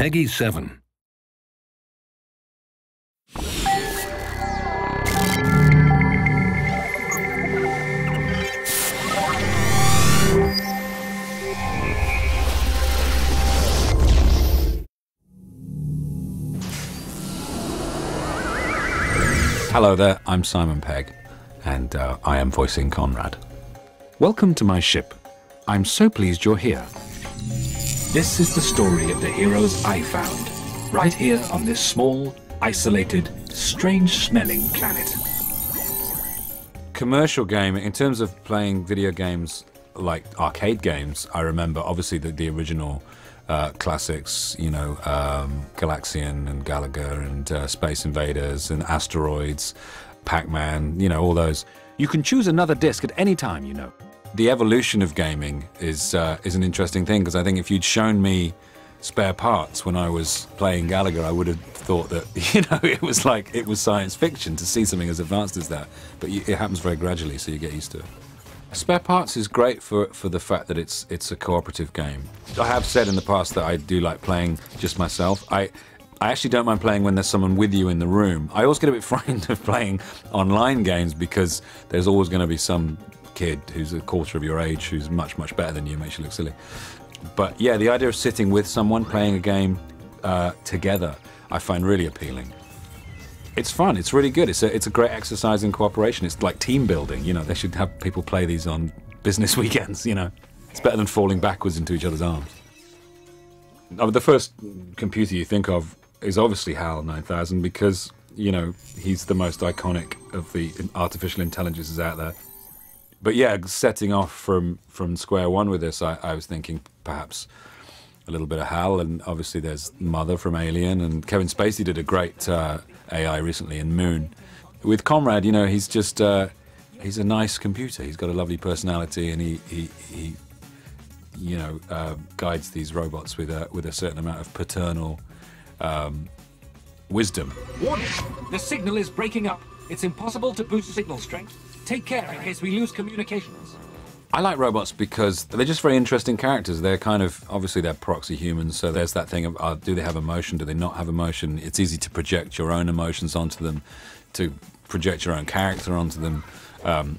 Peggy 7. Hello there, I'm Simon Pegg, and I am voicing Conrad. Welcome to my ship. I'm so pleased you're here. This is the story of the heroes I found, right here on this small, isolated, strange-smelling planet. Commercial game, in terms of playing video games like arcade games, I remember obviously the original classics, you know, Galaxian and Galaga and Space Invaders and Asteroids, Pac-Man, you know, all those. You can choose another disc at any time, you know. The evolution of gaming is an interesting thing, because I think if you'd shown me spare parts when I was playing Galaga, I would have thought that, you know, it was science fiction to see something as advanced as that. But it happens very gradually, so you get used to it. Spare parts is great for the fact that it's a cooperative game. I have said in the past that I do like playing just myself. I actually don't mind playing when there's someone with you in the room. I always get a bit frightened of playing online games because there's always going to be some kid who's a quarter of your age who's much, much better than you. Makes you look silly. But yeah, the idea of sitting with someone playing a game together I find really appealing. It's fun, it's really good, it's a great exercise in cooperation. It's like team building, you know. They should have people play these on business weekends, you know. It's better than falling backwards into each other's arms. The first computer you think of is obviously HAL 9000 because, you know, he's the most iconic of the artificial intelligences out there. But yeah, setting off from square one with this, I was thinking perhaps a little bit of HAL, and obviously there's Mother from Alien, and Kevin Spacey did a great AI recently in Moon. With Conrad, you know, he's just, he's a nice computer. He's got a lovely personality, and he you know, guides these robots with a certain amount of paternal wisdom. Warning! The signal is breaking up. It's impossible to boost signal strength. Take care in case we lose communications. I like robots because they're just very interesting characters. They're kind of, obviously they're proxy humans, so there's that thing of, do they have emotion, do they not have emotion? It's easy to project your own emotions onto them, to project your own character onto them.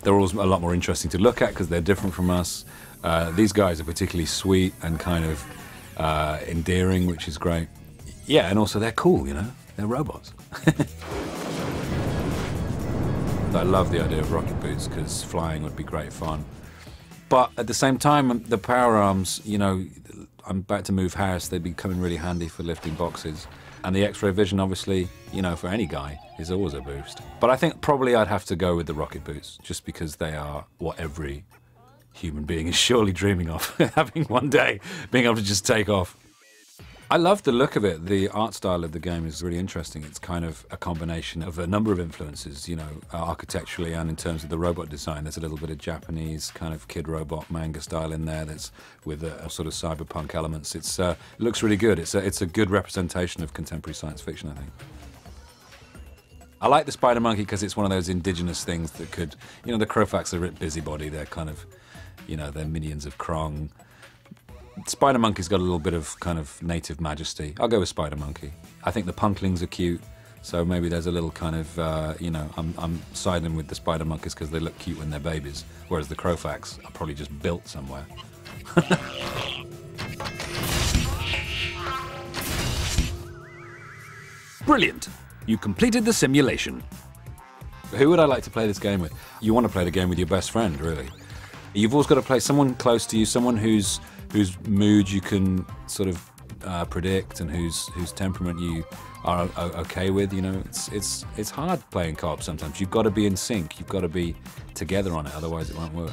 They're always a lot more interesting to look at because they're different from us. These guys are particularly sweet and kind of endearing, which is great. Yeah, and also they're cool, you know? They're robots. I love the idea of rocket boots because flying would be great fun. But at the same time, the power arms, you know, I'm about to move house, they'd be coming really handy for lifting boxes. And the X-ray vision, obviously, you know, for any guy, is always a boost. But I think probably I'd have to go with the rocket boots, just because they are what every human being is surely dreaming of, having one day, being able to just take off. I love the look of it. The art style of the game is really interesting. It's kind of a combination of a number of influences, you know, architecturally and in terms of the robot design. There's a little bit of Japanese kind of kid robot manga style in there that's with a sort of cyberpunk elements. It looks really good. It's a good representation of contemporary science fiction, I think. I like the spider monkey because it's one of those indigenous things that could, you know, the Crowfax are a bit busybody. They're kind of, you know, they're minions of Krong. Spider Monkey's got a little bit of kind of native majesty. I'll go with Spider Monkey. I think the Punklings are cute, so maybe there's a little kind of, you know, I'm siding with the Spider Monkeys because they look cute when they're babies, whereas the Crowfax are probably just built somewhere. Brilliant! You completed the simulation. Who would I like to play this game with? You want to play the game with your best friend, really. You've always got to play someone close to you, someone whose mood you can sort of predict and whose temperament you are okay with. You know, it's hard playing co-op sometimes. You've got to be in sync. You've got to be together on it, otherwise it won't work.